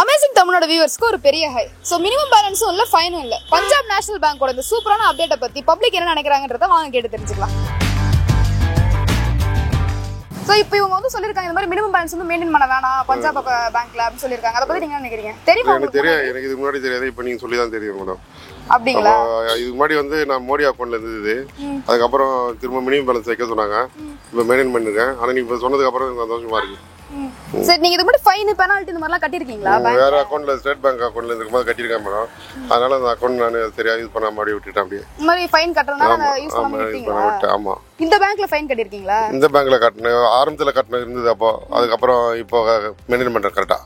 Amazing தமிழோட வியூவர்ஸ்க்கு ஒரு பெரிய ஹை. ஸோ மினிமம் பேலன்ஸும் இல்லை, ஃபைனும் இல்லை. பஞ்சாப் நேஷனல் பேங்கோட இந்த சூப்பரான அப்டேட்டை பற்றி பப்ளிக் என்ன நினைக்கிறாங்கன்றத வாங்க கேட்டு தெரிஞ்சுக்கலாம். ஸோ இப்போ இவங்க வந்து சொல்லியிருக்காங்க இந்த மாதிரி மினிமம் பேலன்ஸ் வந்து மெயின்டைன் பண்ண வேணாம் பஞ்சாப் பேங்க்ல அப்படின்னு சொல்லியிருக்காங்க. அதை பற்றி நீங்க என்ன நினைக்கிறீங்க? தெரியுமா? எனக்கு தெரியாது, எனக்கு இதுக்கு முன்னாடி தெரியாது, இப்போ நீங்க சொல்லி தான் தெரியும் மேடம். அப்படிங்களா? இதுக்கு முன்னாடி வந்து நான் மோடி அக்கௌண்ட்ல இருந்தது, அதுக்கப்புறம் திரும்ப மினிமம் பேலன்ஸ் வைக்க சொன்னாங்க, இப்போ மெயின்டைன் பண்ணிருக்கேன். ஆனால் நீங்க இப்போ சொன்னதுக்கு அப்புறம் எனக்கு சந்தோஷமா இருக்கு. சரி, நீங்க இது மட்டும் ஃபைன் பெனால்ட்டி இந்த மாதிரிலாம் கட்டிருக்கீங்களா? வேற அக்கௌண்ட்ல ஸ்டேட் பேங்க் அக்கௌண்ட்ல இருக்கும்போது கட்டிருக்கேன் மேடம். அதனால அந்த அக்கௌண்ட் நான் சரியா யூஸ் பண்ணாம அப்படியே விட்டுட்டேன். அப்படியே இந்த மாதிரி ஃபைன் கட்டறதுனால யூஸ் பண்ணாம விட்டீங்களா? ஆமா. இந்த பேங்க்ல ஃபைன் கட்டிருக்கீங்களா? இந்த பேங்க்ல கட்டினேன், ஆரம்பத்துல கட்டினது இருந்தது. அப்போ அதுக்கப்புறம் இப்போ மெயின்டைன் பண்றேன் கரெக்டா.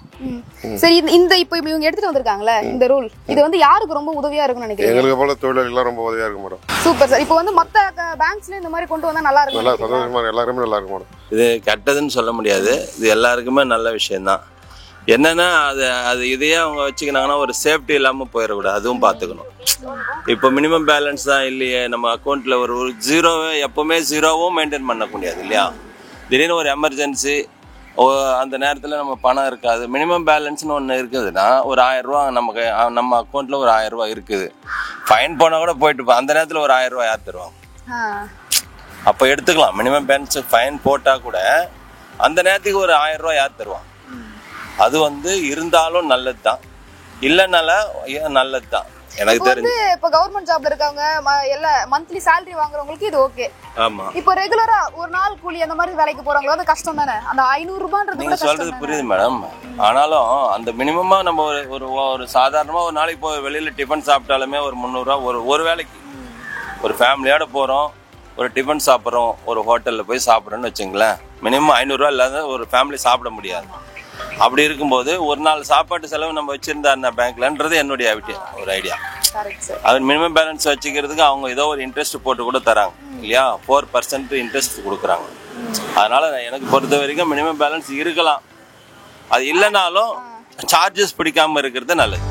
சரி, இந்த இப்போ இவங்க எடுத்துட்டு வந்திருக்காங்கல இந்த ரூல், இது வந்து யாருக்கு ரொம்ப உதவியா இருக்கும்னு நினைக்கிறீங்க? எங்களுக்கு போல தொழிலாளிகளுக்கு ரொம்ப உதவியா இருக்கும் மேடம். Super sir. இப்போ வந்து மத்த பேங்க்ஸ்ல இந்த மாதிரி கொண்டு வந்தா நல்லா இருக்கும். நல்லா சந்தோஷமா எல்லாருமே நல்லா இருக்கும் மேடம். இது கெட்டதுன்னு சொல்ல முடியாது, இது எல்லாருக்குமே நல்ல விஷயம்தான். என்னன்னா அது இதையே அவங்க வச்சுக்கினாங்கன்னா ஒரு சேஃப்டி இல்லாமல் போயிடக்கூடாது, அதுவும் பார்த்துக்கணும். இப்போ மினிமம் பேலன்ஸ் தான் இல்லையே, நம்ம அக்கௌண்ட்டில் ஒரு ஜீரோவை எப்போவுமே ஜீரோவும் மெயின்டைன் பண்ண முடியாது இல்லையா? திடீர்னு ஒரு எமர்ஜென்சி அந்த நேரத்தில் நம்ம பணம் இருக்காது. மினிமம் பேலன்ஸ்னு ஒன்று இருக்குதுன்னா ஒரு 1000 ரூபா நம்ம அக்கௌண்ட்டில் ஒரு 1000 ரூபா இருக்குது. ஃபைன் போனால் கூட போயிட்டு அந்த நேரத்தில் ஒரு 1000 ரூபா யார் தருவாங்க? அப்போ எடுத்துக்கலாம். மினிமம் பேலன்ஸ் ஃபைன் போட்டால் கூட அந்த நேரத்துக்கு ஒரு 1000 ரூபா யார் தருவாங்க? அது வந்து இருந்தாலும் நல்லது தான், இல்லைனால நல்லது தான் எனக்கு தெரிஞ்சு. இப்போ கவர்மெண்ட் ஜாப்ல இருக்கவங்க எல்லாம் மந்த்லி சேலரி வாங்குறவங்களுக்கு இது ஓகே. ஆமா. இப்போ ரெகுலரா ஒரு நாள் கூலி அந்த மாதிரி வேலைக்கு போறவங்க வந்து கஷ்டம் தானே. அந்த 500 ரூபான்றது நீங்க சொல்றது புரியுது மேடம். ஆனாலும் அந்த மினிமமா நம்ம ஒரு சாதாரணமா ஒரு நாளைக்கு போய் வெளியில டிஃபன் சாப்பிட்டாலுமே ஒரு 300 ரூபா ஒரு வேலைக்கு. ஒரு ஃபேமிலியோட போறோம், ஒரு டிஃபன் சாப்பிட்றோம், ஒரு ஹோட்டலில் போய் சாப்பிட்றோன்னு வச்சுங்களேன், மினிமம் 500 ரூபா இல்லாத ஒரு ஃபேமிலி சாப்பிட முடியாது. அப்படி இருக்கும்போது ஒரு நாள் சாப்பாட்டு செலவு நம்ம வச்சிருந்தா என்ன பேங்க்லன்றது என்னுடைய ஒரு ஐடியா. அது மினிமம் பேலன்ஸ் வச்சுக்கிறதுக்கு அவங்க ஏதோ ஒரு இன்ட்ரெஸ்ட் போட்டு கூட தராங்க இல்லையா? 4% இன்ட்ரெஸ்ட் கொடுக்குறாங்க. அதனால எனக்கு பொறுத்த வரைக்கும் மினிமம் பேலன்ஸ் இருக்கலாம், அது இல்லைனாலும் சார்ஜஸ் பிடிக்காம இருக்கிறது நல்லது.